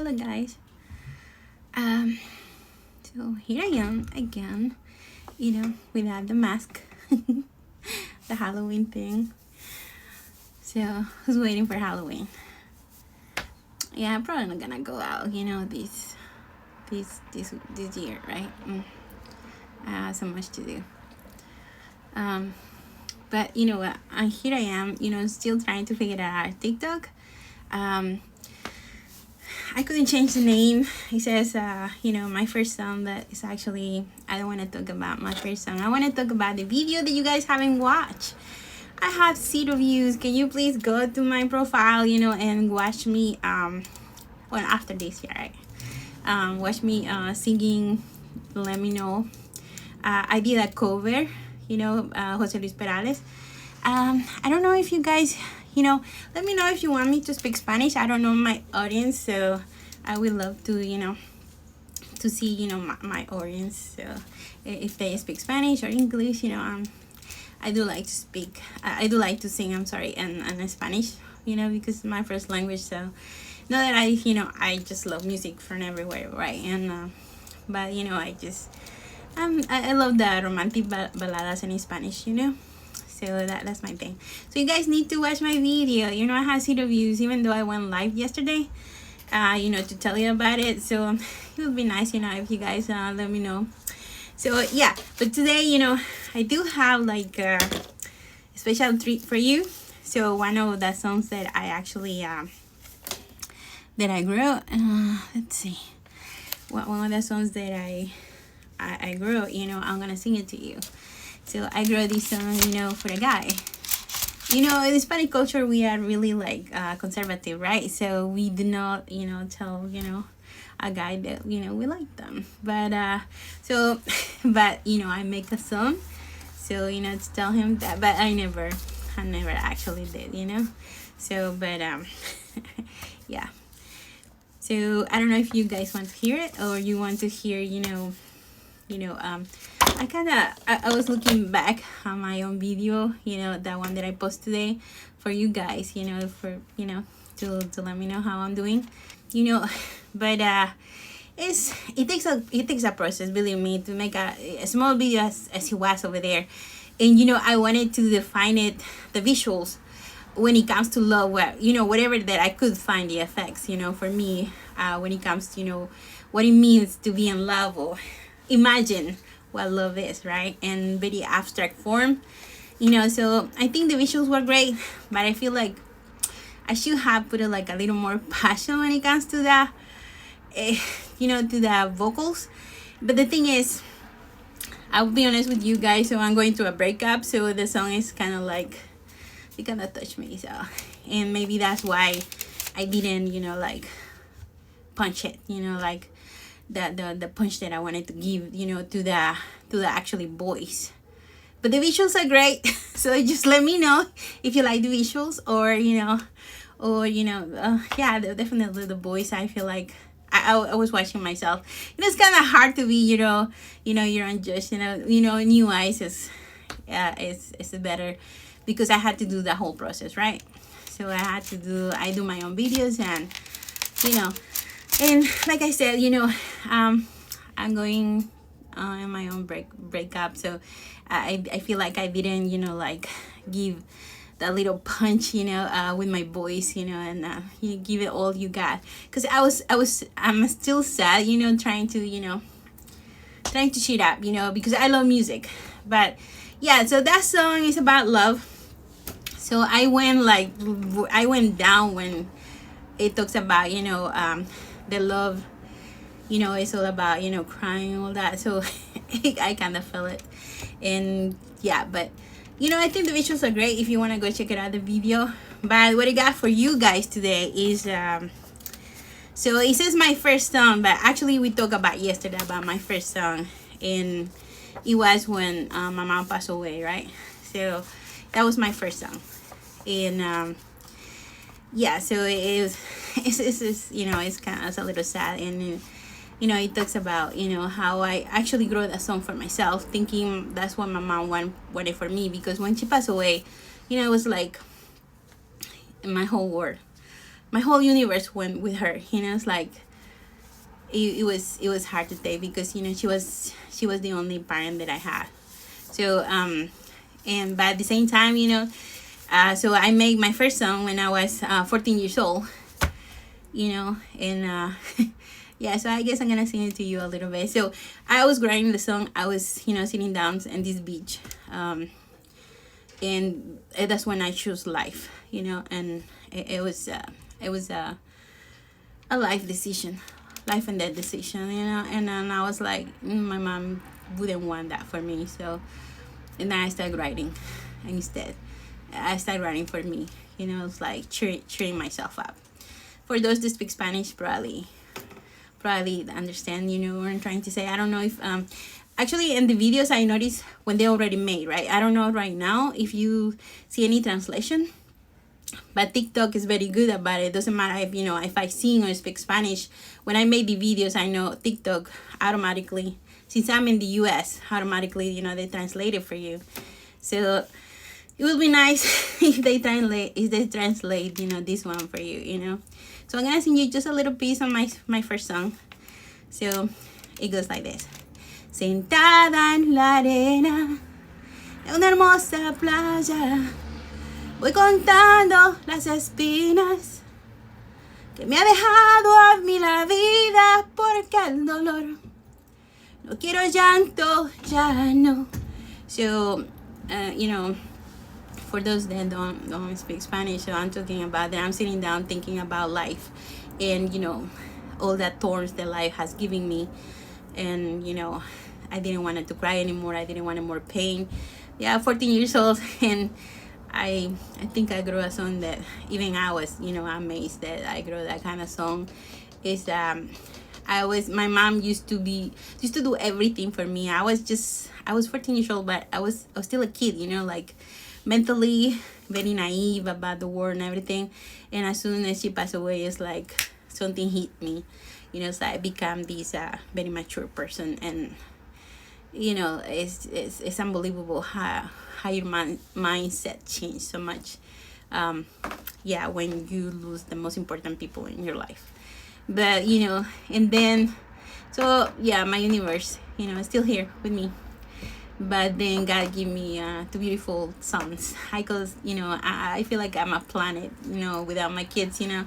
hello guys. So here I am again, without the mask, the Halloween thing. So who's waiting for Halloween? Yeah, I'm probably not gonna go out, this year, right? I have so much to do. But you know what? Here I am, still trying to figure out TikTok. I couldn't change the name. It says, my first song, that is actually, I don't want to talk about my first song. I want to talk about the video that you guys haven't watched. I have 0 views. Can you please go to my profile, and watch me, after this, yeah, right? Watch me singing, Let Me Know. I did a cover, José Luis Perales. I don't know if you guys, let me know if you want me to speak Spanish. I don't know my audience, so I would love to, to see, my audience. So if they speak Spanish or English, I do like to speak, I do like to sing, I'm sorry, and Spanish, because it's my first language. So not that I just love music from everywhere, right? And, but, I just, I love the romantic baladas in Spanish, So that's my thing. So you guys need to watch my video. I have 0 views, even though I went live yesterday, to tell you about it. So it would be nice, if you guys let me know. So yeah, but today, I do have like a special treat for you. So one of the songs that I actually that I wrote, let's see, one of the songs that I wrote, I'm gonna sing it to you. So I wrote this song, for a guy. In Hispanic culture, we are really like conservative, right? So we do not, tell, a guy that, we like them. But, I make a song. So, to tell him that, but I never actually did, So, but, yeah. So I don't know if you guys want to hear it, or you want to hear, I was looking back on my own video, that one that I post today for you guys, for, to let me know how I'm doing, but it takes a process, believe me, to make a small video as it was over there. And, I wanted to define it, the visuals, when it comes to love, whatever that I could find the effects, for me, when it comes to, what it means to be in love, or imagine what love is, right? And very abstract form, so I think the visuals were great, but I feel like I should have put like a little more passion when it comes to the to the vocals. But the thing is, I'll be honest with you guys, so I'm going through a breakup, so the song is kind of like, it kind of touched me, so, and maybe that's why I didn't like punch it, like the punch that I wanted to give, to the actually voice. But the visuals are great. So just let me know if you like the visuals, or yeah, definitely the voice. I feel like I was watching myself. It's kind of hard to be, you're unjudged, new eyes is better, because I had to do the whole process, right? So I do my own videos, and and like I said, I'm going in my own breakup, so I feel like I didn't, like give that little punch, with my voice, and you give it all you got, because I'm still sad, trying to cheat up, because I love music. But yeah, so that song is about love. So I went down when it talks about, the love, it's all about, crying and all that. So I kind of feel it. And yeah, but I think the visuals are great if you want to go check it out, the video. But what I got for you guys today is so it says my first song, but actually we talked about yesterday about my first song, and it was when my mom passed away, right? So that was my first song. And yeah, so it's kind of a little sad, and it talks about how I actually wrote a song for myself, thinking that's what my mom wanted for me, because when she passed away, it was like my whole world, my whole universe went with her. It's like it was hard to take, because she was the only parent that I had. So and but at the same time, so I made my first song when I was 14 years old, and yeah, so I guess I'm gonna sing it to you a little bit. So I was writing the song, I was sitting down on this beach, and that's when I chose life, and it was a life decision, life and death decision, and then I was like, my mom wouldn't want that for me. So, and then I started writing, and instead I started writing for me. It's like cheering myself up. For those that speak Spanish, probably understand, what I'm trying to say. I don't know if actually in the videos I noticed when they already made, right? I don't know right now if you see any translation, but TikTok is very good about it. It doesn't matter if I sing or speak Spanish. When I make the videos, I know TikTok automatically, since I'm in the US, automatically they translate it for you. So it would be nice if they translate this one for you. So I'm gonna sing you just a little piece on my first song. So it goes like this. Sentada en la arena de una hermosa playa, voy contando las espinas que me ha dejado a mí la vida, porque el dolor no quiero llanto, ya no. So for those that don't speak Spanish, so I'm talking about that I'm sitting down thinking about life, and all that thorns that life has given me, and I didn't want it to cry anymore. I didn't want more pain. Yeah, 14 years old, and I think I wrote a song that even I was amazed that I wrote that kind of song. Is my mom used to do everything for me. I was 14 years old, but I was still a kid, like mentally very naive about the world and everything. And as soon as she passed away, it's like something hit me, so I become this very mature person. And it's unbelievable how your mindset changed so much, when you lose the most important people in your life. But and then, so yeah, my universe is still here with me. But then God gave me two beautiful sons. I feel like I'm a planet, without my kids. They're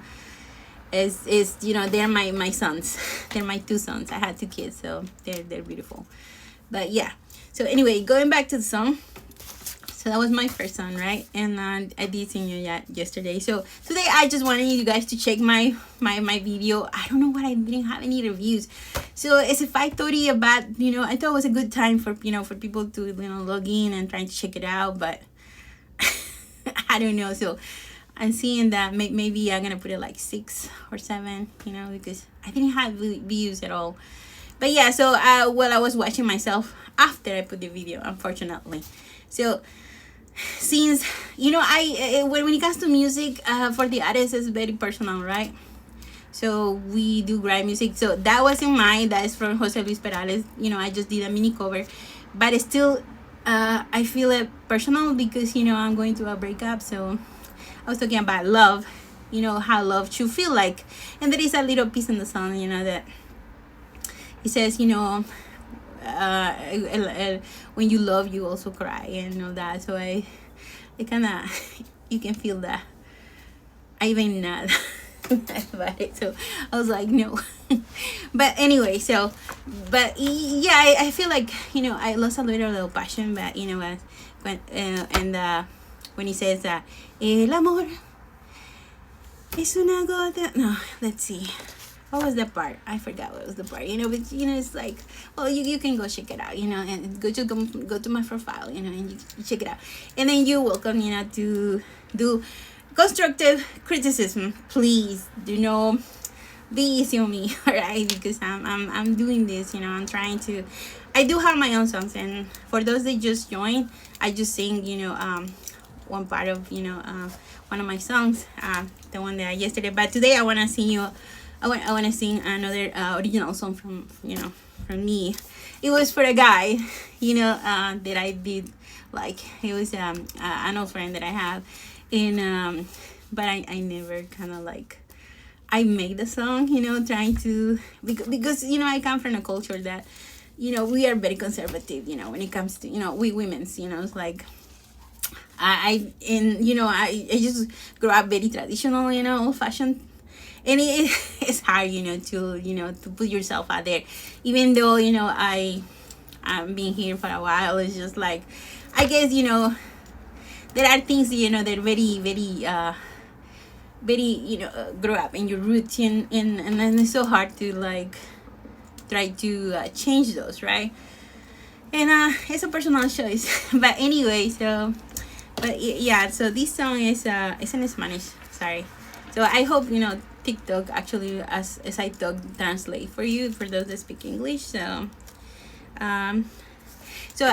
my sons. They're my two sons. I had two kids, so they're beautiful. But yeah, so anyway, going back to the song. So that was my first song, right? And I did sing you yesterday. So today I just wanted you guys to check my video. I don't know what, I didn't have any reviews. So it's a 5:30 about, I thought it was a good time for, for people to, log in and trying to check it out. But I don't know. So I'm seeing that maybe I'm going to put it like 6 or 7, because I didn't have views at all. But yeah, so I was watching myself after I put the video, unfortunately. So since when it comes to music, for the artists, it's very personal, right? So we do write music. So that wasn't mine. That is from José Luis Perales. I just did a mini cover, but it's still I feel it personal, because I'm going through a breakup. So I was talking about love, how love should feel like. And there is a little piece in the song, that it says, when you love, you also cry, and all that. So it kind of, you can feel that. I even not about it. So I was like, no. But anyway, so, but yeah, I feel like, I lost a little passion. But when he says el amor es una gota. No, let's see. What was the part? I forgot what was the part. But it's like, well, you can go check it out, and go to my profile, and you check it out. And then you're welcome, to do constructive criticism. Please, be easy on me, alright? Because I'm doing this, I'm trying to. I do have my own songs, and for those that just joined, I just sing, one part of, one of my songs, the one that yesterday. But today I wanna sing you. I want to sing another original song from me. It was for a guy, that I did, like, it was an old friend that I have, and but I never kind of like I made the song, trying to, because I come from a culture that, we are very conservative, when it comes to, we women's, it's like, I just grew up very traditional, old fashioned, and it's hard, to put yourself out there, even though, I've been here for a while. It's just like, I guess, there are things, that are very, very, very, grow up in your routine, and then it's so hard to like try to change those, right? And it's a personal choice. But anyway, so, but yeah, so this song is it's in Spanish, sorry. So I hope, TikTok actually, as I talk, translate for you, for those that speak English. So so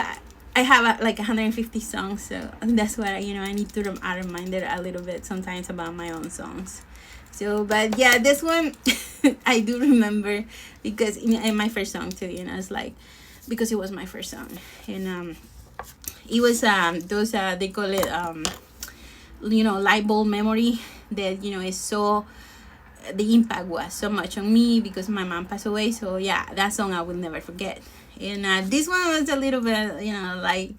I have like 150 songs, so that's what I need to remind it a little bit sometimes about my own songs. So, but yeah, this one I do remember, because in my first song too, it's like, because it was my first song, and it was those they call it light bulb memory, that is so, the impact was so much on me because my mom passed away. So yeah, that song I will never forget. And this one was a little bit, like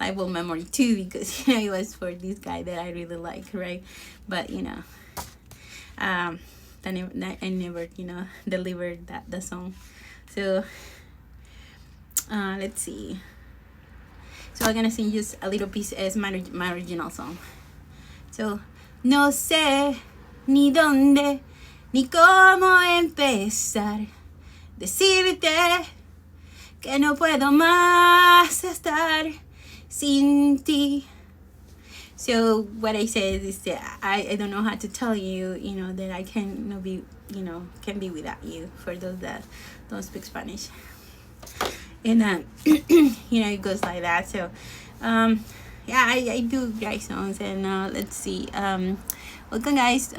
light bulb memory too, because it was for this guy that I really like, right? But I never delivered that song. So let's see. So I'm gonna sing just a little piece as my original song. So, no sé ni dónde ni cómo empezar, decirte que no puedo más estar sin ti. So what I said is that I don't know how to tell you, that I can be, can be without you, for those that don't speak Spanish. And it goes like that. So yeah, I do write songs. And let's see, welcome guys,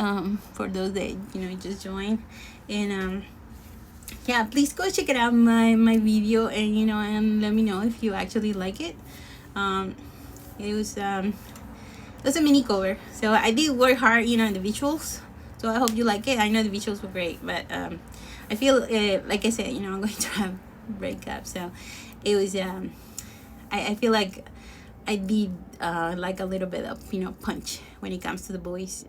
for those that just joined. And yeah, please go check it out, my video, and and let me know if you actually like it. It was a mini cover, so I did work hard, in the visuals. So I hope you like it. I know the visuals were great, but I feel like I said, I'm going to have breakup. So it was I feel like I did like a little bit of punch when it comes to the boys.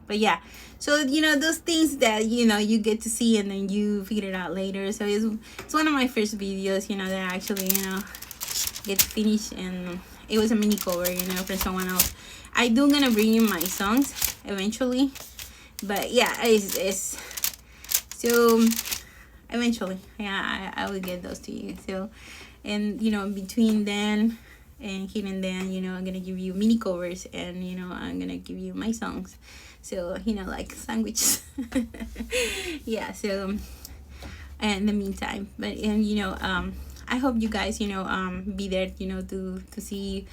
But yeah, so those things that you get to see and then you figure it out later. So it's one of my first videos that I actually get to finish, and it was a mini cover for someone else. I do gonna bring you my songs eventually, but yeah, it's so eventually, yeah, I will get those to you. So, and between then and here and then, I'm gonna give you mini covers, and I'm gonna give you my songs. So like sandwiches. Yeah. So in the meantime, but I hope you guys be there to see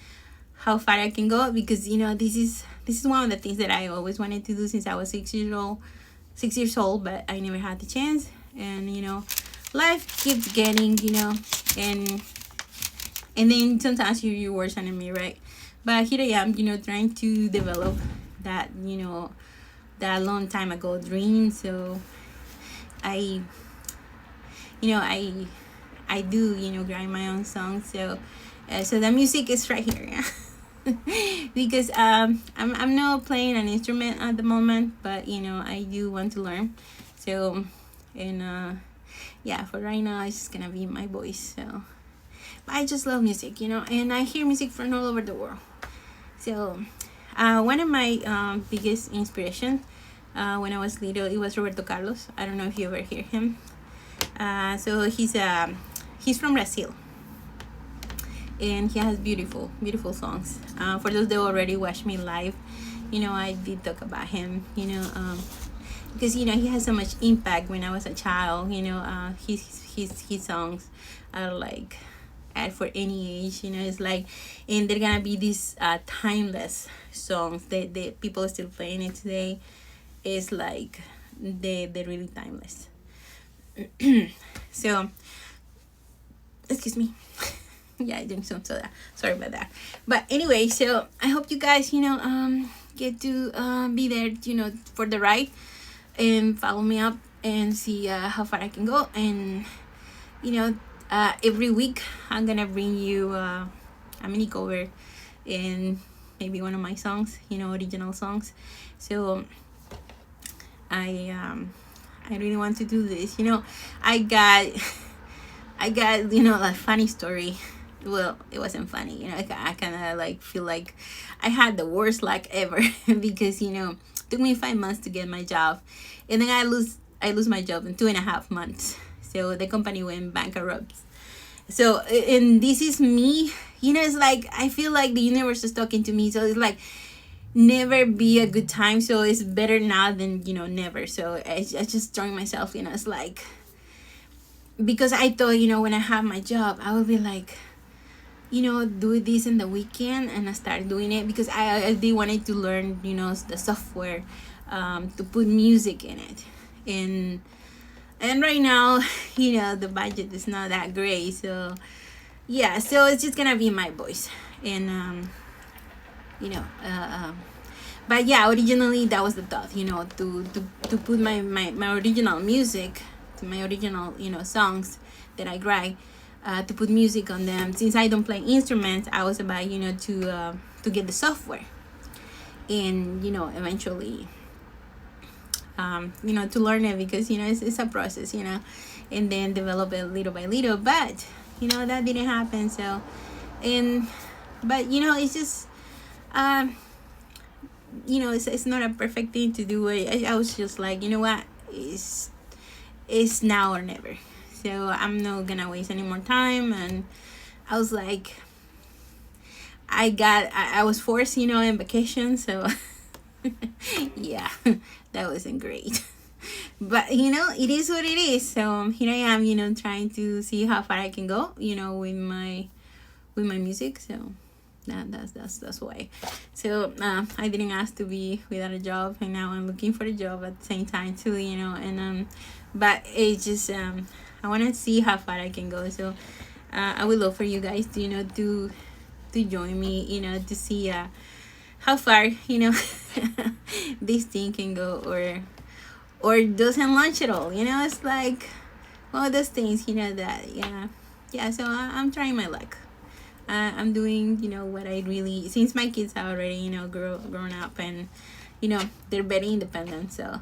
how far I can go, because this is one of the things that I always wanted to do since I was 6 years old, but I never had the chance. And life keeps getting and then sometimes you're your worst enemy, right? But here I am trying to develop that that long time ago dream. So I do grind my own songs. So so the music is right here. Because I'm not playing an instrument at the moment, but I do want to learn. So and yeah, for right now it's just gonna be my voice. So but I just love music, and I hear music from all over the world. So one of my biggest inspiration when I was little, it was Roberto Carlos. I don't know if you ever hear him. So he's from Brazil, and he has beautiful songs. For those that already watched me live, I did talk about him, because he has so much impact. When I was a child, his songs are like for any age. It's like, and they're gonna be these timeless songs that people are still playing it today. It's like they're really timeless. So excuse me. Yeah, I drink some soda, sorry about that. But anyway, so I hope you guys get to be there, for the ride, and follow me up and see how far I can go. And every week I'm gonna bring you a mini cover and maybe one of my songs, original songs. So I really want to do this. I got a funny story. Well, it wasn't funny. I kind of like feel like I had the worst luck ever because it took me 5 months to get my job, and then I lose my job in 2.5 months. So the company went bankrupt. So, and this is me. It's like I feel like the universe is talking to me. So it's like, never be a good time. So it's better now than never. So I just telling myself, it's like, because I thought, when I have my job, I would be like, do this in the weekend, and I start doing it because I did wanted to learn, the software to put music in it. And right now, the budget is not that great. So yeah, so it's just gonna be my voice. And but yeah, originally that was the thought, to put my original music, to my original songs that I write, to put music on them. Since I don't play instruments, I was about to get the software, and eventually to learn it, because it's a process, and then develop it little by little. But that didn't happen. So, but it's just it's not a perfect thing to do. I was just like, what, it's now or never. So I'm not gonna waste any more time. And I was like, I was forced, in vacation. So yeah, that wasn't great. But it is what it is. So here I am, trying to see how far I can go, with my music. So that's why. So I didn't ask to be without a job, and now I'm looking for a job at the same time too, and but it's just I want to see how far I can go. So I would love for you guys to to join me, to see how far this thing can go, or doesn't launch at all. It's like one of those things, that yeah. So I'm trying my luck. I'm doing what I really, since my kids are already grown up, and they're very independent. So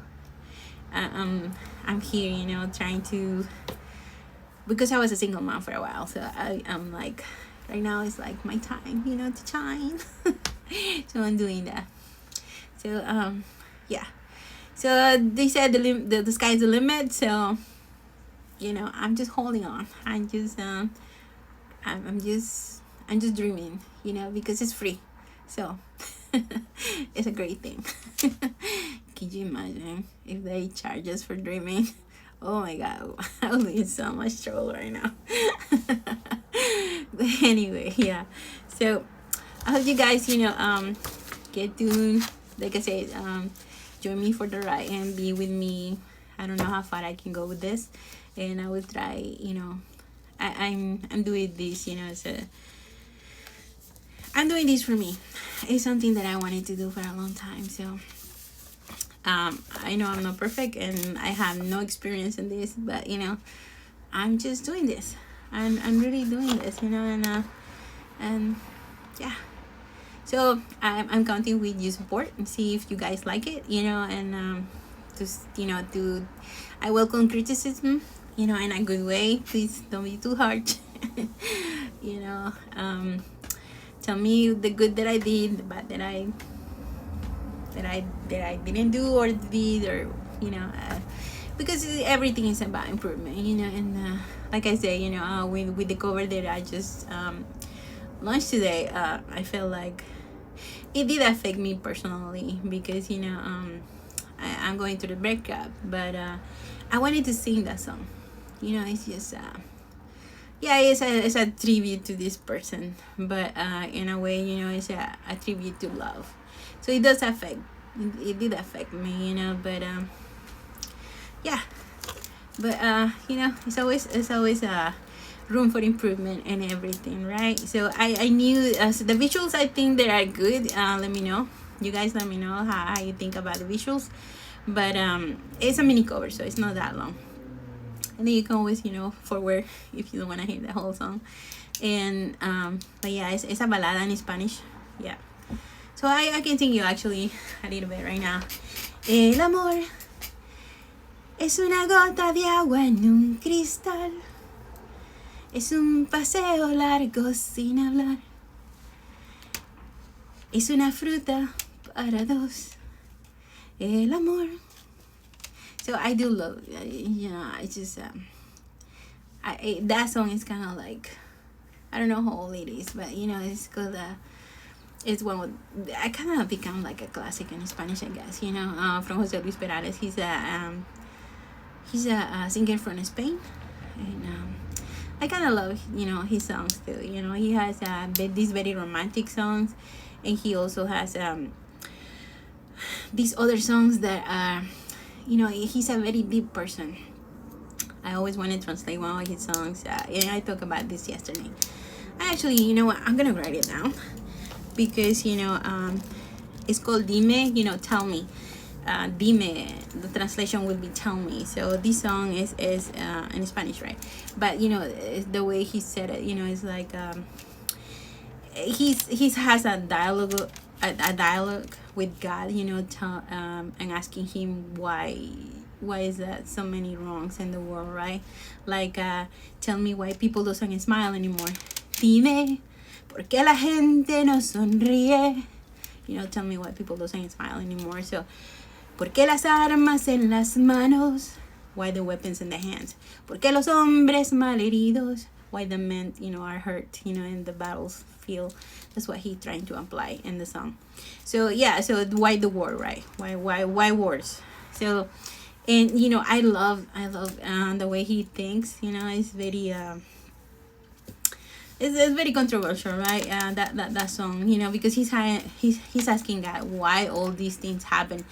I'm here trying to, because I was a single mom for a while. So I'm like, right now it's like my time to shine. So I'm doing that. So yeah. So they said the sky's the limit. So I'm just holding on. I'm just dreaming, because it's free. So it's a great thing. Can you imagine if they charge us for dreaming? Oh my god, I will be in so much trouble right now. But anyway, yeah. So I hope you guys, get tuned. Like I said, join me for the ride and be with me. I don't know how far I can go with this, and I will try. I'm doing this, I'm doing this for me. It's something that I wanted to do for a long time. So I know I'm not perfect, and I have no experience in this, but I'm just doing this. I'm really doing this, and yeah. So I'm counting with your support and see if you guys like it, and just I welcome criticism, in a good way. Please don't be too hard. Tell me the good that I did, the bad that I didn't do or did, or because everything is about improvement, and like I say, with the cover that I just launched today, I felt like it did affect me personally, because I'm going through the breakup, but I wanted to sing that song. It's just yeah, it's a tribute to this person, but in a way, it's a tribute to love. So it does affect, it did affect me, but yeah, but it's always room for improvement and everything, right? So I knew, so the visuals, I think they are good. Let me know You guys let me know how you think about the visuals. But it's a mini cover, so it's not that long. And then you can always, forward if you don't want to hear the whole song. And but yeah, it's a balada in Spanish. Yeah. So I can sing you actually a little bit right now. El amor es una gota de agua en un cristal. Es un paseo largo sin hablar. Es una fruta para dos. El amor. So I do love, it's just, that song is kind of like, I don't know how old it is, but, it's called, it's one with, I kind of become like a classic in Spanish, I guess, from José Luis Perales. He's a singer from Spain, and I kind of love, his songs too. He has these very romantic songs, and he also has these other songs that are, he's a very deep person. I always want to translate one of his songs. And I talked about this yesterday. Actually, you know what? I'm gonna write it down because it's called Dime. Tell me. Dime. The translation will be tell me. So this song is in Spanish, right? But the way he said it, it's like he has a dialogue with God, and asking him why is that so many wrongs in the world, right? Like tell me why people don't smile anymore. Dime, ¿por qué la gente no sonríe? Tell me why people don't smile anymore. So, ¿por qué las armas en las manos? Why the weapons in the hands? ¿Por qué los hombres malheridos? Why the men, are hurt, in the battlefield. That's what he's trying to imply in the song. So yeah, so why the war, right? Why wars? So, and I love the way he thinks. It's very it's very controversial, right? That song, because he's asking God why all these things happen,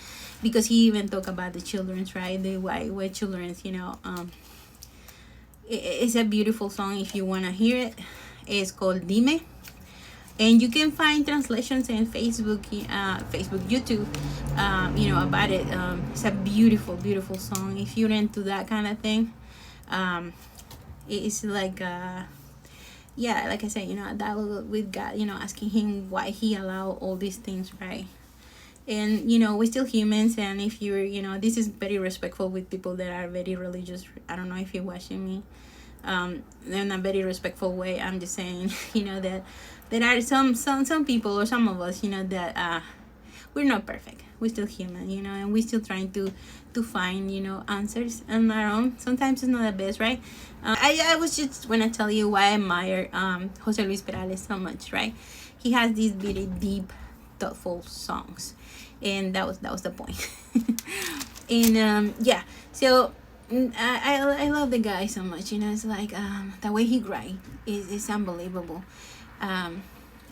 because he even talk about the children's, right? The why children's, it's a beautiful song. If you want to hear it, it's called Dime, and you can find translations in Facebook, YouTube, about it. It's a beautiful song. If you're into that kind of thing, it's like like I said, a dialogue with God, asking him why he allowed all these things, right? And we're still humans, and if you're, this is very respectful with people that are very religious. I don't know if you're watching me in a very respectful way. I'm just saying, that there are some people, or some of us, that we're not perfect. We're still human, and we're still trying to find, answers on our own. Sometimes it's not the best, right? I was just want to tell you why I admire José Luis Perales so much, right? He has these very deep, thoughtful songs, and that was the point. And so I love the guy so much. It's like the way he writes is unbelievable.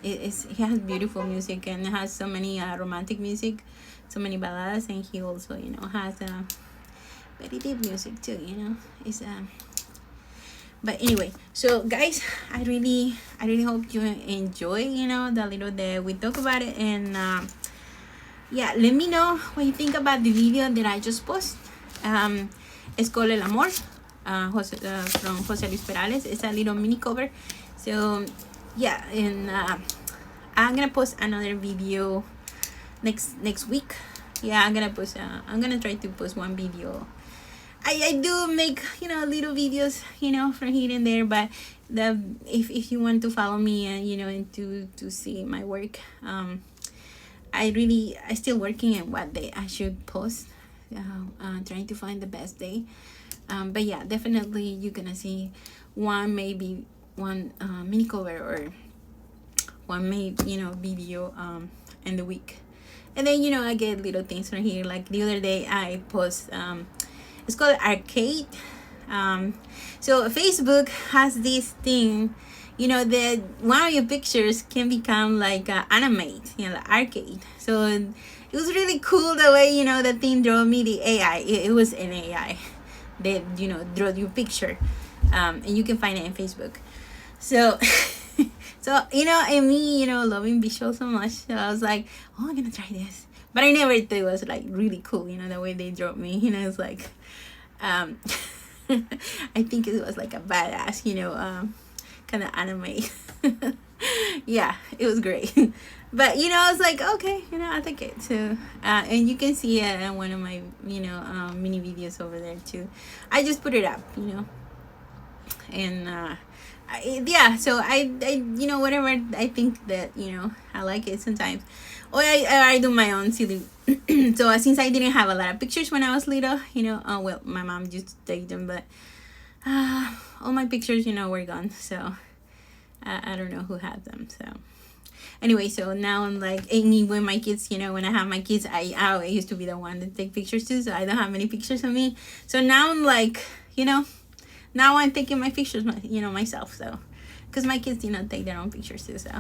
He has beautiful music, and has so many romantic music, so many ballads, and he also has very deep music too. It's but anyway, so guys, I really hope you enjoy the little that we talk about it. And let me know what you think about the video that I just posted. It's called El Amor, from José Luis Perales. It's a little mini cover. So and I'm gonna post another video next week. I'm gonna try to post one video. I do make little videos from here and there, but if you want to follow me and to see my work, I still working on what day I should post, trying to find the best day, but definitely you're gonna see maybe one mini cover, or one video in the week. And then I get little things from here, like the other day I post it's called Arcade. So Facebook has this thing, that one of your pictures can become like animate, like arcade. So it was really cool the way the thing drew me, the AI. It was an AI that drew your picture, and you can find it in Facebook. So So, and me, loving visuals so much, so I was like, oh, I'm gonna try this. But I never thought it was like really cool, the way they drew me. It's like, I think it was like a badass, kind of anime. Yeah, it was great. But I was like, okay, I think it. So and you can see it in one of my mini videos over there too. I just put it up, and yeah. So I whatever I think that I like it sometimes. Or I do my own silly. So since I didn't have a lot of pictures when I was little, well, my mom used to take them, but all my pictures were gone. So I don't know who had them. So anyway, so now I'm like, and when my kids, when I have my kids, I used to be the one to take pictures too, so I don't have many pictures of me. So now I'm like, now I'm taking my pictures, myself. So because my kids take their own pictures too, so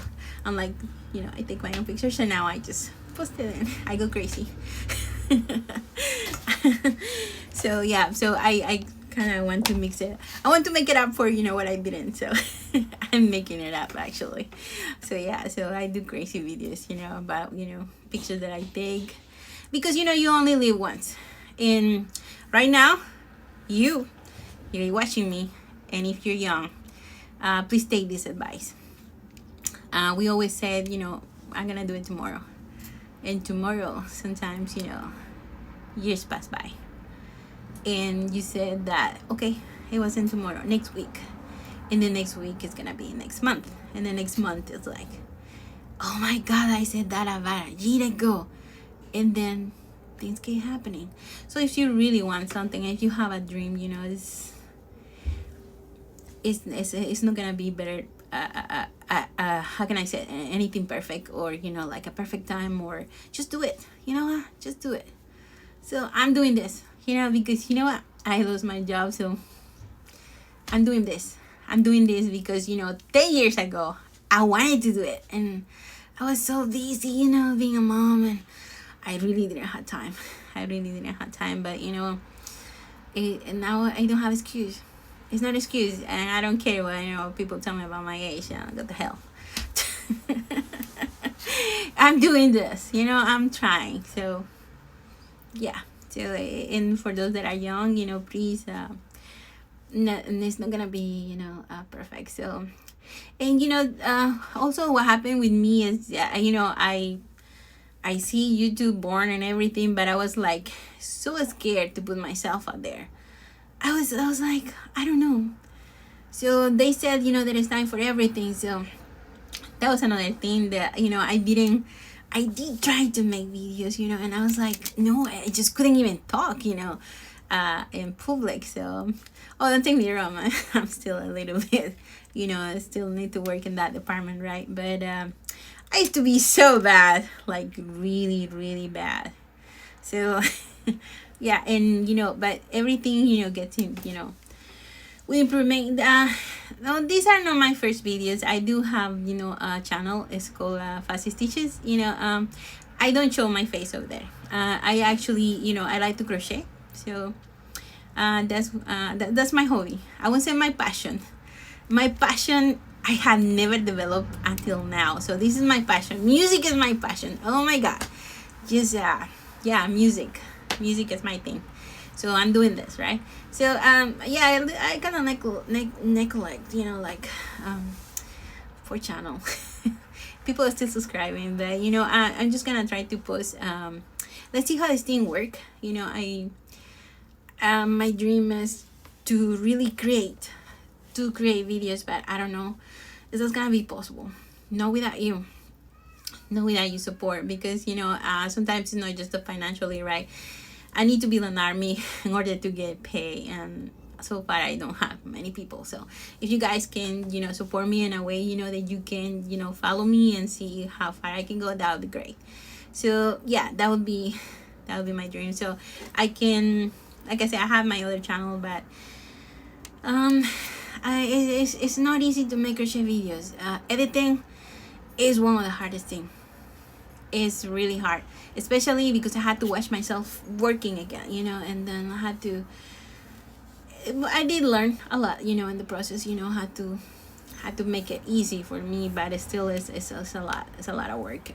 I'm like, I take my own pictures, and now I just post it and I go crazy. So yeah, so I kind of want to mix it. I want to make it up for what I didn't, so I'm making it up actually. So yeah, so I do crazy videos about pictures that I take, because you only live once. And right now you're watching me, and if you're young, please take this advice. We always said I'm gonna do it tomorrow, and tomorrow sometimes years pass by, and you said that okay, it wasn't tomorrow, next week, and the next week is gonna be next month, and the next month is like, oh my god, I said that about a year ago, and then things keep happening. So if you really want something, if you have a dream, it's not gonna be better. How can I say, anything perfect, or like a perfect time, or just do it. Just do it. So I'm doing this, because what, I lost my job, so I'm doing this. Because 10 years ago I wanted to do it, and I was so busy, being a mom, and I really didn't have time. But and now I don't have excuse. It's not excuse, and I don't care what people tell me about my age. What the hell. I'm doing this, I'm trying. So yeah. So, and for those that are young, please, it's not gonna be perfect. So, and also what happened with me is I see YouTube born and everything, but I was like so scared to put myself out there. I was like, I don't know. So they said that it's time for everything. So that was another thing that I did try to make videos, and I was like, no, I just couldn't even talk, in public. So, don't take me wrong, I'm still a little bit, I still need to work in that department, right? But I used to be so bad, like really, really bad. So, yeah, and but everything, gets in, we improvement. No, these are not my first videos. I do have a channel. It's called Fuzzy Stitches. I don't show my face over there. I actually I like to crochet. So that's my hobby. I won't say my passion. My passion I have never developed until now. So this is my passion. Music is my passion. Oh my god, just yeah, music is my thing. So I'm doing this, right? So yeah, I kind of neglect, like for channel. People are still subscribing, but I'm just gonna try to post. Let's see how this thing work. My dream is to really create videos, but I don't know if that's gonna be possible. Not without you. Not without your support, because sometimes it's not just the financially, right? I need to build an army in order to get paid, and so far I don't have many people. So if you guys can support me in a way that you can follow me and see how far I can go, that would be great. So yeah, that would be my dream. So I can, like I said, I have my other channel, but it's not easy to make crochet videos. Editing is one of the hardest things. It's really hard, especially because I had to watch myself working again, and then I did learn a lot, in the process, how had to make it easy for me, but it still is, it's a lot of work.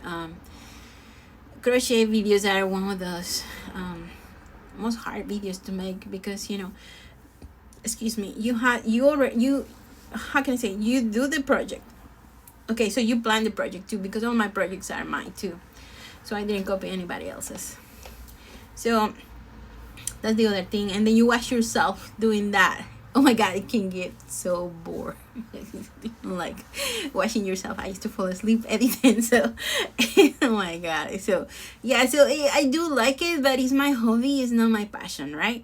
Crochet videos are one of those most hard videos to make, because excuse me, you how can I say, you do the project. Okay, so you plan the project too, because all my projects are mine too, so I didn't copy anybody else's. So that's the other thing. And then you watch yourself doing that. Oh my god, it can get so bored. Like watching yourself. I used to fall asleep editing, so oh my god. So yeah, so I do like it, but it's my hobby, it's not my passion, right?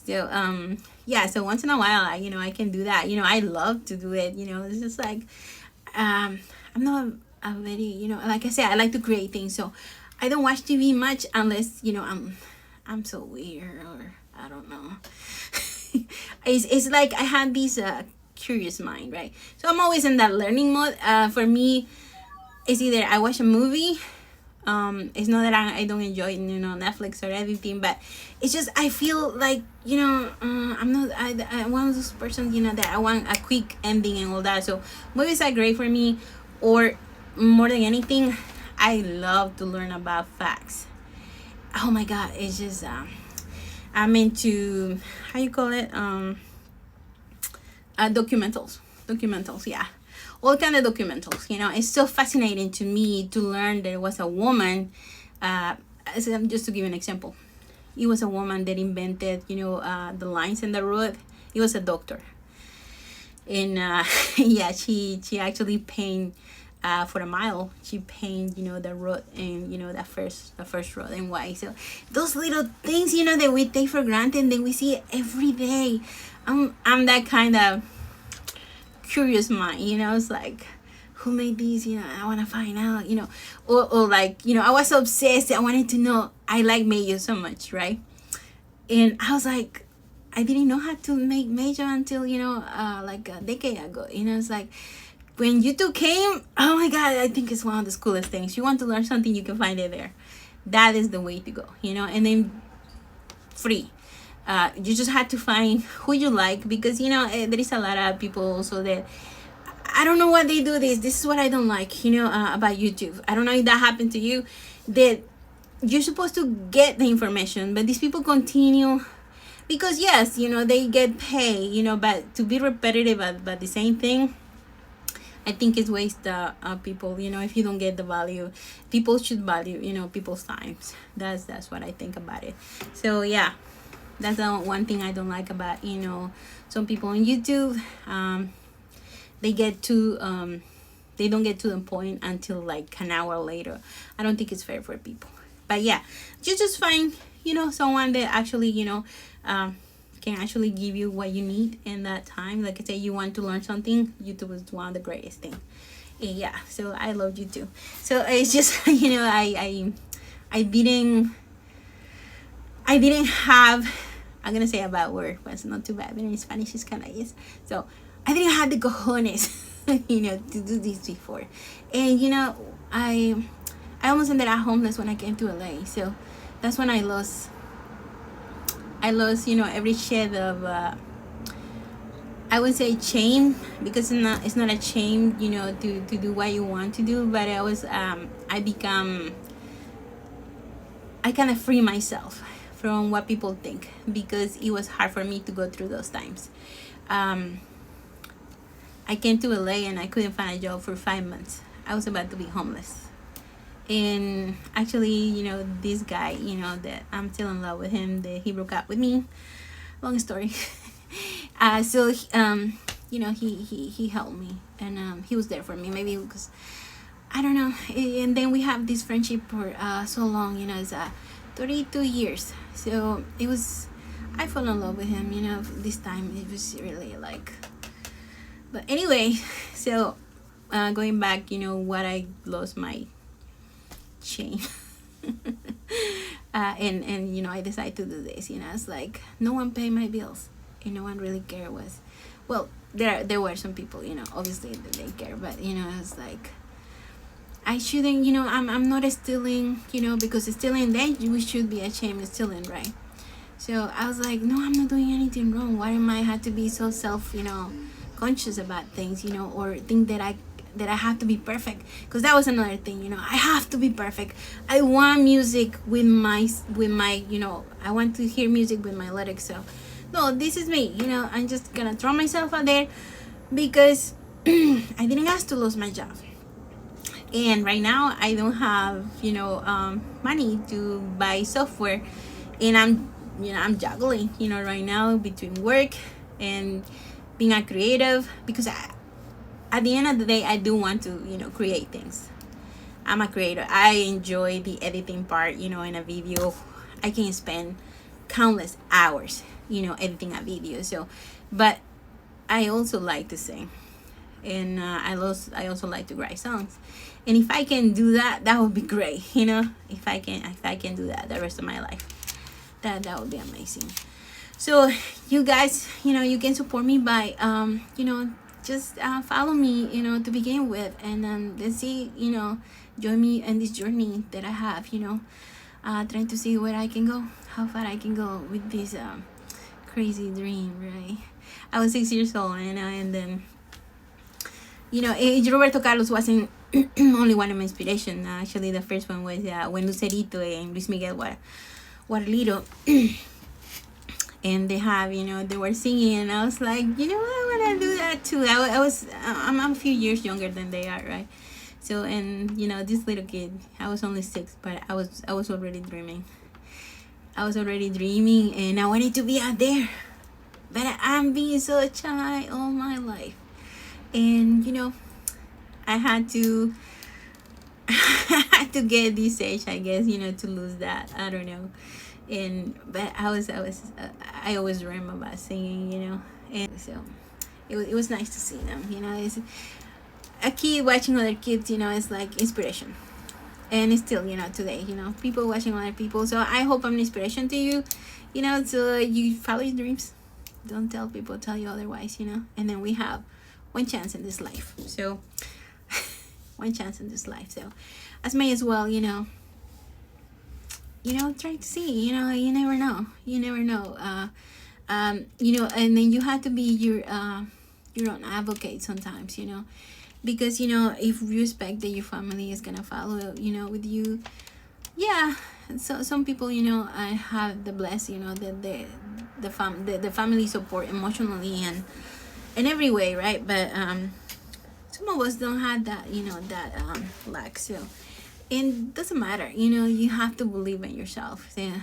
So yeah, so once in a while I can do that. I love to do it. It's just like I'm not a very, like I said, I like to create things, so I don't watch TV much unless I'm so weird, or I don't know. It's like I had this curious mind, right? So I'm always in that learning mode. For me, it's either I watch a movie. It's not that I don't enjoy Netflix or everything, but it's just I feel like I'm not I'm one of those persons that I want a quick ending and all that. So movies are great for me, or more than anything, I love to learn about facts. Oh my god, it's just I'm into, how you call it, documentals, yeah, all kind of documentals. It's so fascinating to me to learn there was a woman, just to give an example, it was a woman that invented the lines in the road. It was a doctor, and yeah, she actually painted for a mile. She painted the road, and the first road in white. So those little things that we take for granted, that we see it every day. I'm that kind of curious mind. It's like, who made these? I want to find out. Or like I was so obsessed. I wanted to know. I like mayo so much, right? And I was like, I didn't know how to make mayo until like a decade ago. It's like, when YouTube came, oh my god, I think it's one of the coolest things. You want to learn something, you can find it there. That is the way to go, and then free. You just have to find who you like, because there is a lot of people also that I don't know what they do. This is what I don't like about YouTube. I don't know if that happened to you, that you're supposed to get the information, but these people continue, because yes, they get paid, but to be repetitive about the same thing, I think it's waste people. If you don't get the value, people should value people's times. That's what I think about it. So yeah, that's the one thing I don't like about some people on YouTube. They get to they don't get to the point until like an hour later. I don't think it's fair for people. But yeah, you just find someone that actually can actually give you what you need in that time. Like I say, you want to learn something, YouTube is one of the greatest things. Yeah, so I love YouTube. So it's just I didn't have, I'm gonna say a bad word, but it's not too bad, but in Spanish it's kind of is. So I didn't have the cojones to do this before. And I almost ended up homeless when I came to LA. So that's when I lost every shade of I would say shame, because it's not a shame to do what you want to do, but I kind of free myself from what people think, because it was hard for me to go through those times. I came to LA and I couldn't find a job for 5 months. I was about to be homeless. And actually, this guy, that I'm still in love with him, that he broke up with me. Long story. So, he helped me, and he was there for me. Maybe because, I don't know. And then we have this friendship for so long, it's 32 years. So I fell in love with him, this time. It was really like, but anyway, so going back, what I lost my chain. And I decided to do this. It's like no one paid my bills, and no one really cared. Well, there were some people, obviously they care, but it's like I shouldn't, I'm not stealing, because stealing, then we should be ashamed of stealing, right? So I was like, no, I'm not doing anything wrong. Why am I have to be so conscious about things, you know, or think that I have to be perfect, because that was another thing, you know. I have to be perfect. I want music with my you know, I want to hear music with my lyrics. So no, this is me, you know. I'm just gonna throw myself out there because I didn't ask to lose my job, and right now I don't have, you know, money to buy software, and I'm juggling, you know, right now between work and being a creative, because at the end of the day, I do want to, you know, create things. I'm a creator. I enjoy the editing part, you know. In a video, I can spend countless hours, you know, editing a video. So, but I also like to sing, and I also like to write songs. And if I can do that, that would be great, you know. If I can do that the rest of my life, that would be amazing. So you guys, you know, you can support me by you know, just follow me, you know, to begin with, and let's see, you know, join me in this journey that I have, you know, trying to see where I can go, how far I can go with this crazy dream, right? I was 6 years old, you know, and then, you know, Roberto Carlos wasn't only one of my inspiration. Actually, the first one was when Lucerito and Luis Miguel were little. And they have, you know, they were singing, and I was like, you know, I want to do that too. I'm a few years younger than they are, right? So, and you know, this little kid, I was only 6, but I was already dreaming. And I wanted to be out there, but I'm being so shy all my life, and you know, I had to get this age, I guess, you know, to lose that. I don't know. But I always dream about singing, you know, and so it was nice to see them, you know. It's a kid watching other kids, you know, it's like inspiration, and it's still, you know, today, you know, people watching other people. So I hope I'm an inspiration to you, you know, so you follow your dreams. Don't tell people, tell you otherwise, you know. And then we have one chance in this life, so one chance in this life, so as may as well, you know, try to see, you know, you never know, you know, and then you have to be your own advocate sometimes, you know, because, you know, if you expect that your family is gonna follow, you know, with you, yeah. So some people, you know, I have the bless, you know, that the family support emotionally and in every way, right? But some of us don't have that, you know, that lack. So, and doesn't matter, you know, you have to believe in yourself. Yeah.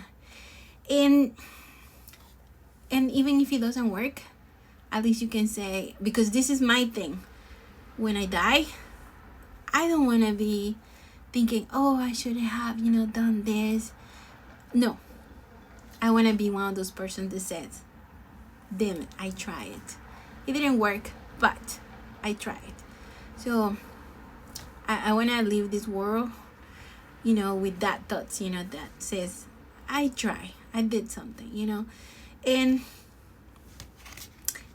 And even if it doesn't work, at least you can say, because this is my thing, when I die, I don't want to be thinking, oh, I should have, you know, done this. No, I want to be one of those persons that says, damn it, I tried. It didn't work, but I tried. So I want to leave this world, you know, with that thoughts, you know, that says, I try, I did something, you know. And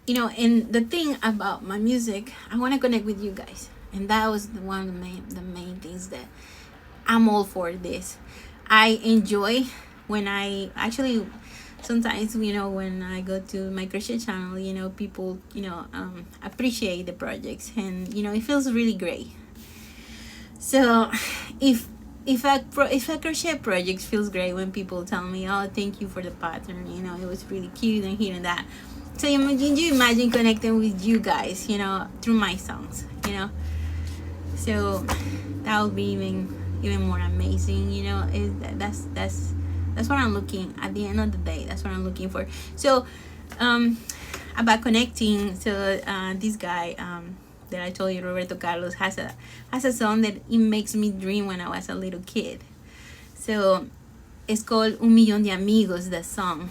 you know, and the thing about my music, I want to connect with you guys, and that was one of the main things that I'm all for this. I enjoy when I actually, sometimes, you know, when I go to my Christian channel, you know, people, you know, appreciate the projects, and you know, it feels really great. So if a crochet project feels great when people tell me, oh, thank you for the pattern, you know, it was really cute and here and that. So you imagine connecting with you guys, you know, through my songs, you know. So that would be even more amazing, you know. That's what I'm looking, at the end of the day, that's what I'm looking for. So about connecting, so this guy that I told you, Roberto Carlos, has a song that it makes me dream when I was a little kid. So it's called Un Millón de Amigos, the song.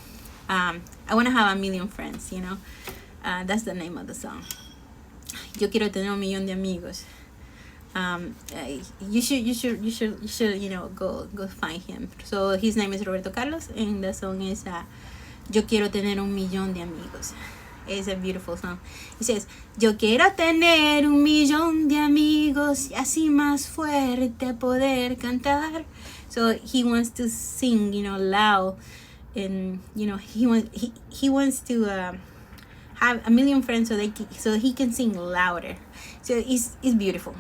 I want to have a million friends, you know. That's the name of the song. Yo quiero tener un millón de amigos. You should, you know, go find him. So his name is Roberto Carlos, and the song is Yo quiero tener un millón de amigos. It's a beautiful song. It says, yo quiero tener un millón de amigos y así más fuerte poder cantar. So he wants to sing, you know, loud, and you know, he wants to have a million friends, so he can sing louder. So it's beautiful.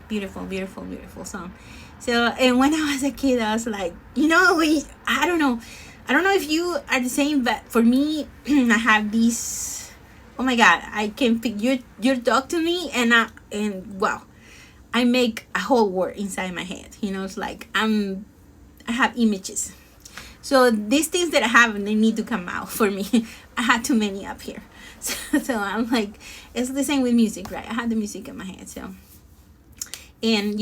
Beautiful, beautiful, beautiful song. So, and when I was a kid, I was like, I don't know if you are the same, but for me, I have these. Oh my God, I can pick your talk to me, and wow, I make a whole world inside my head. It's like I have images. So these things that I have, they need to come out for me. I had too many up here. So I'm like, it's the same with music, right? I had the music in my head. So, and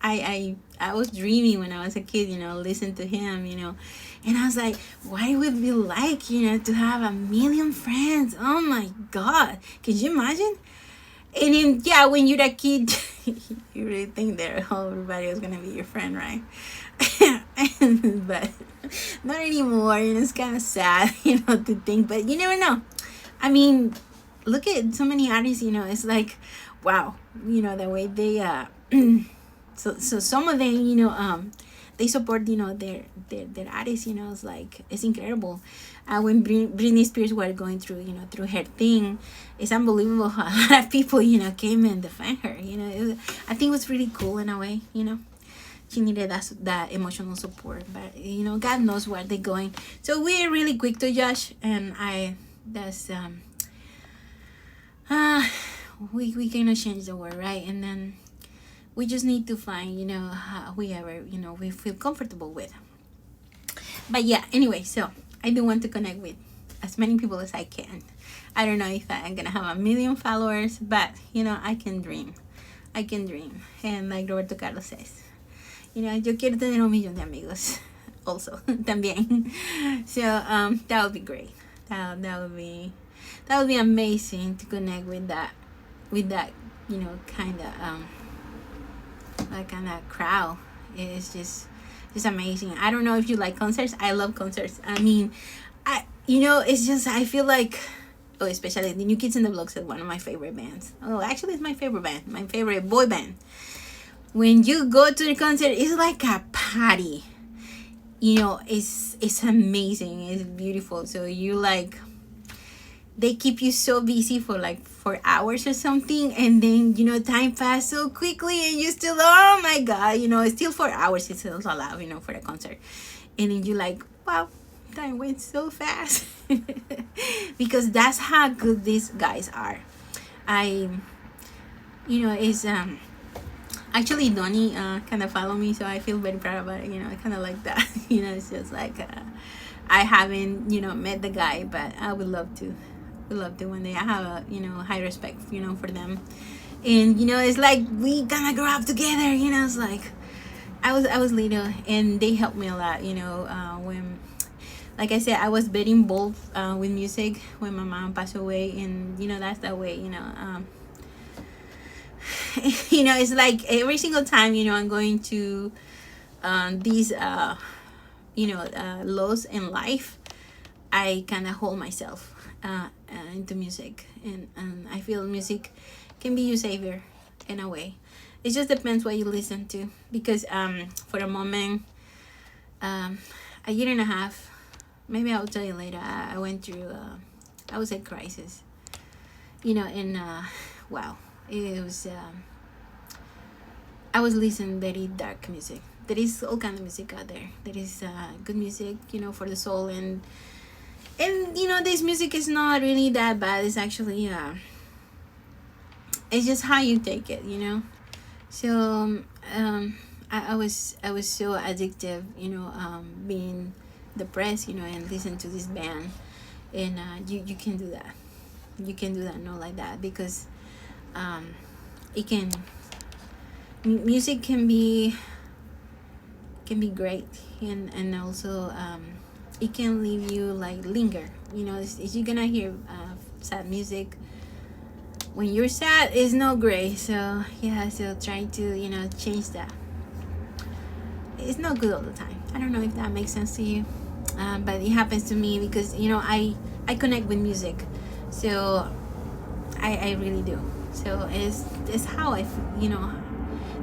I was dreaming when I was a kid, listen to him, and I was like, what it would be like, to have a million friends. Oh my God. Can you imagine? And then, yeah, when you're a kid, you really think that everybody was going to be your friend, right? But not anymore. It's kind of sad, to think, but you never know. I mean, look at so many artists, it's like, wow, the way they, so some of them, they support, their artists, it's like, it's incredible. When Britney Spears was going through, through her thing, it's unbelievable how a lot of people, came and defend her. I think it was really cool in a way, She needed that emotional support, but God knows where they're going. So we're really quick to judge, and we cannot change the world, right? And then we just need to find, whoever we feel comfortable with. But yeah, anyway, so I do want to connect with as many people as I can. I don't know if I'm gonna have 1 million followers, but I can dream. And like Roberto Carlos says, yo quiero tener 1 millón de amigos also también. So that would be great. That would be amazing to connect with that kind of crowd. It's just amazing. I don't know if you like concerts. I love concerts. I mean, it's just, I feel like, especially the New Kids in the Block is one of my favorite bands. Actually, it's my favorite band, my favorite boy band. When you go to the concert, it's like a party. It's amazing. It's beautiful. So they keep you so busy for like 4 hours or something, and then time passes so quickly, and you still, oh my God, it's still 4 hours. It's still allowed, for the concert, and then you're like, wow, time went so fast. Because that's how good these guys are. It's actually Donnie kind of follow me, so I feel very proud about it. I kind of like that. It's just like I haven't met the guy, but I would love to one day. I have a high respect for them, and it's like we gonna grow up together. It's like I was little, and they helped me a lot. When, like I said, I was very involved with music when my mom passed away, and that's that way. It's like every single time I'm going to these lows in life, I kind of hold myself into music, and I feel music can be your savior in a way. It just depends what you listen to, because for a moment, a year and a half, maybe I'll tell you later, I went through I would say crisis, and wow, it was I was listening very dark music. There is all kind of music out there. There is good music, for the soul, and this music is not really that bad. It's actually it's just how you take it, So I was so addictive, being depressed, and listen to this band, and you can do that. You can do that, not like that, because music can be great, and also it can leave you like linger. If you're gonna hear sad music when you're sad, it's not great. So yeah, so try to change that. It's not good all the time. I don't know if that makes sense to you, but it happens to me because I connect with music, so I really do. So it's how I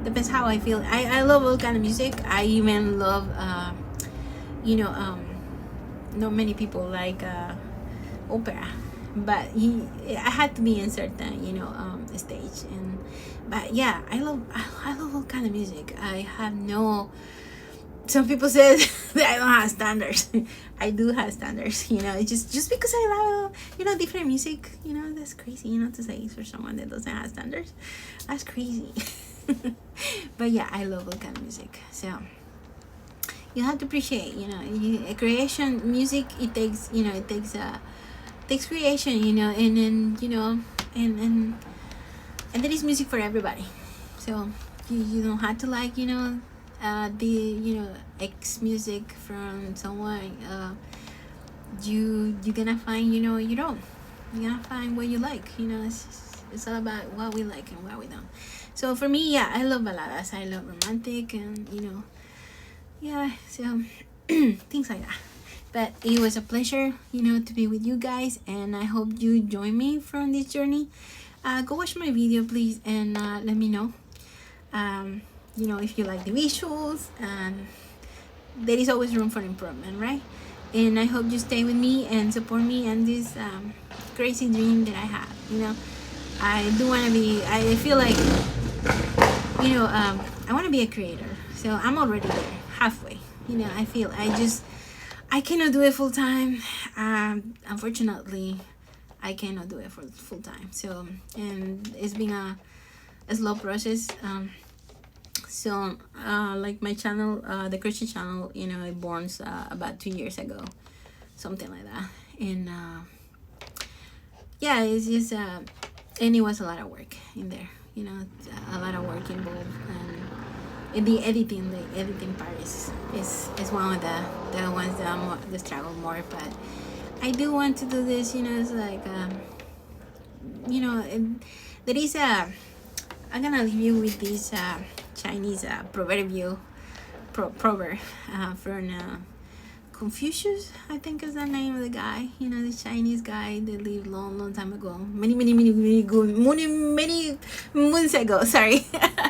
depends how I feel. I love all kind of music. I even love not many people like opera, but I had to be in certain, you know, stage. And but yeah, I love all kind of music. I have no, some people say that I don't have standards. I do have standards, you know. It's just because I love, you know, different music, you know. That's crazy, you know, to say for someone that doesn't have standards. That's crazy. But yeah, I love all kind of music. So you have to appreciate, you know, creation music. It takes, you know, it takes creation, you know, and then, you know, and there is music for everybody. So you don't have to like, you know, the, you know, X music from someone. You're gonna find, you know, you're gonna find what you like, you know. It's all about what we like and what we don't. So for me, yeah, I love balladas, I love romantic, and you know, yeah, so things like that. But it was a pleasure, you know, to be with you guys, and I hope you join me from this journey. Go watch my video, please, and let me know, you know, if you like the visuals. And there is always room for improvement, right? And I hope you stay with me and support me and this crazy dream that I have, you know. I do want to be, I feel like, you know, I want to be a creator. So I'm already there, halfway, you know. I cannot do it full time. Unfortunately, I cannot do it for full time. So, and it's been a slow process. So like my channel, the Christian channel, you know, it born about 2 years ago, something like that. And yeah, it's just and it was a lot of work in there, you know, a lot of work involved. And the editing part is one of the ones that struggle more. But I do want to do this, you know. It's like you know, there is a, I'm gonna leave you with this Chinese proverb from Confucius, I think is the name of the guy. You know, the Chinese guy that lived long time ago, many moons ago. Sorry,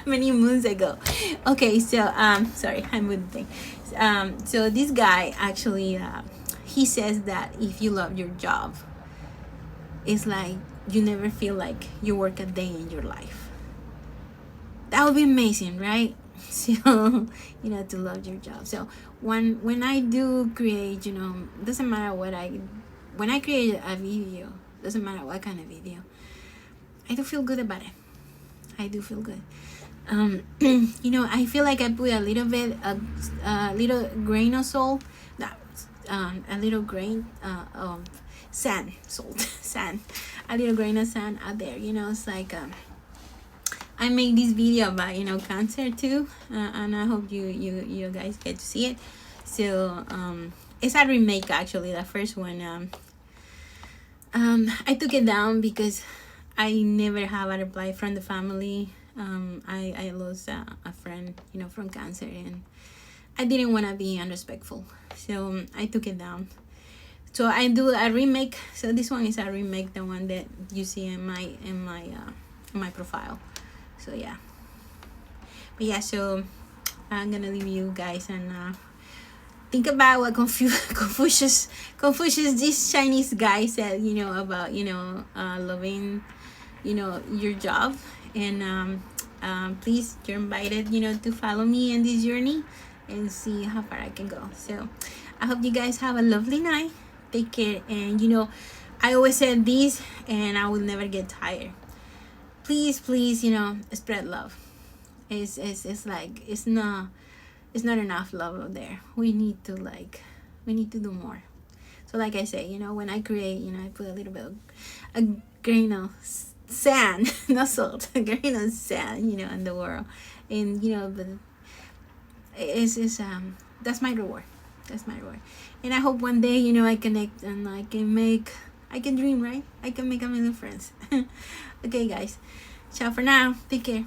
many moons ago. Okay, so sorry, I'm with the thing. So this guy actually, he says that if you love your job, it's like you never feel like you work a day in your life. That would be amazing, right? So, you know, to love your job. So when I do create, you know, doesn't matter what when I create a video, doesn't matter what kind of video, I do feel good about it. I do feel good. You know, I feel like I put a little bit, a little grain of salt, a little grain of sand, sand, a little grain of sand out there. You know, it's like I made this video about, you know, cancer too, and I hope you guys get to see it. So it's a remake actually. The first one, I took it down because I never have a reply from the family. I lost a friend, you know, from cancer, and I didn't want to be unrespectful, so I took it down. So I do a remake. So this one is a remake, the one that you see in my profile. So yeah, but yeah, so I'm gonna leave you guys and think about what Confucius, this Chinese guy said, you know, about, you know, loving, you know, your job. And please, you're invited, you know, to follow me in this journey and see how far I can go. So I hope you guys have a lovely night. Take care. And you know, I always said this, and I will never get tired. Please, you know, spread love. It's like it's not enough love out there. We need to do more. So like I say, you know, when I create, you know, I put a little bit of a grain of sand, not salt, a grain of sand, you know, in the world. And you know, but it's that's my reward. That's my reward. And I hope one day, you know, I connect and I can dream, right? I can make a million friends. Okay, guys. Ciao for now. Take care.